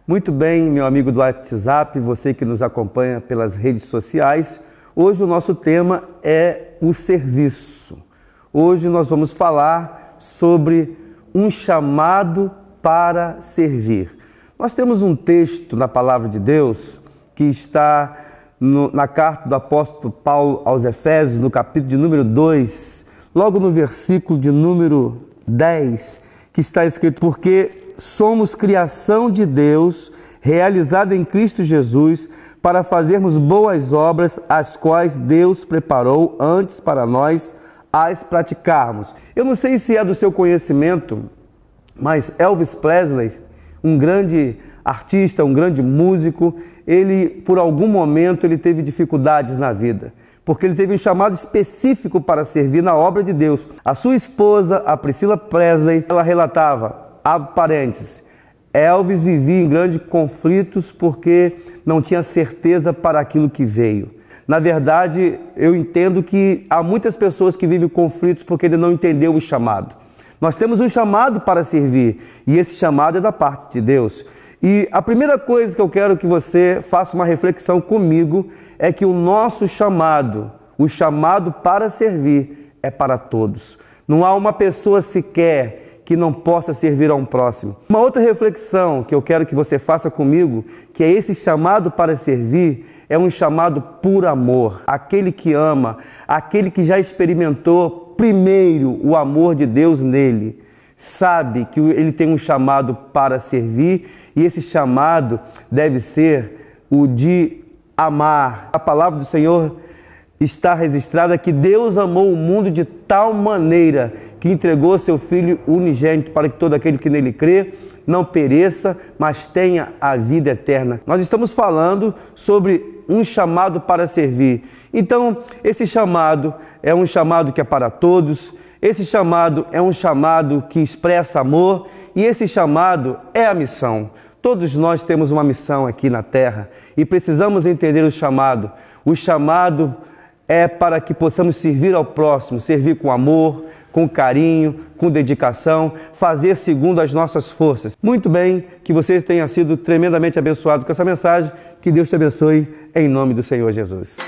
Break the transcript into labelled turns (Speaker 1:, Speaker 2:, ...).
Speaker 1: Muito bem, meu amigo do WhatsApp, você que nos acompanha pelas redes sociais. Hoje o nosso tema é o serviço. Hoje nós vamos falar sobre um chamado para servir. Nós temos um texto na Palavra de Deus que está na carta do apóstolo Paulo aos Efésios, no capítulo de número 2, logo no versículo de número 10, que está escrito: porque somos criação de Deus, realizada em Cristo Jesus, para fazermos boas obras, as quais Deus preparou antes para nós as praticarmos. Eu não sei se é do seu conhecimento, mas Elvis Presley, um grande artista, um grande músico, ele, por algum momento, ele teve dificuldades na vida, porque ele teve um chamado específico para servir na obra de Deus. A sua esposa, a Priscila Presley, ela relatava, abre parênteses, Elvis vivia em grandes conflitos porque não tinha certeza para aquilo que veio. Na verdade, eu entendo que há muitas pessoas que vivem conflitos porque ele não entendeu o chamado. Nós temos um chamado para servir e esse chamado é da parte de Deus. E a primeira coisa que eu quero que você faça uma reflexão comigo é que o nosso chamado, o chamado para servir, é para todos. Não há uma pessoa sequer que não possa servir a um próximo. Uma outra reflexão que eu quero que você faça comigo, que é esse chamado para servir, é um chamado por amor. Aquele que ama, aquele que já experimentou primeiro o amor de Deus nele, sabe que ele tem um chamado para servir e esse chamado deve ser o de amar. A palavra do Senhor está registrada que Deus amou o mundo de tal maneira que entregou seu Filho unigênito para que todo aquele que nele crê não pereça, mas tenha a vida eterna. Nós estamos falando sobre um chamado para servir. Então, esse chamado é um chamado que é para todos, esse chamado é um chamado que expressa amor e esse chamado é a missão. Todos nós temos uma missão aqui na Terra e precisamos entender o chamado. O chamado é para que possamos servir ao próximo, servir com amor, com carinho, com dedicação, fazer segundo as nossas forças. Muito bem, que você tenha sido tremendamente abençoado com essa mensagem. Que Deus te abençoe, em nome do Senhor Jesus.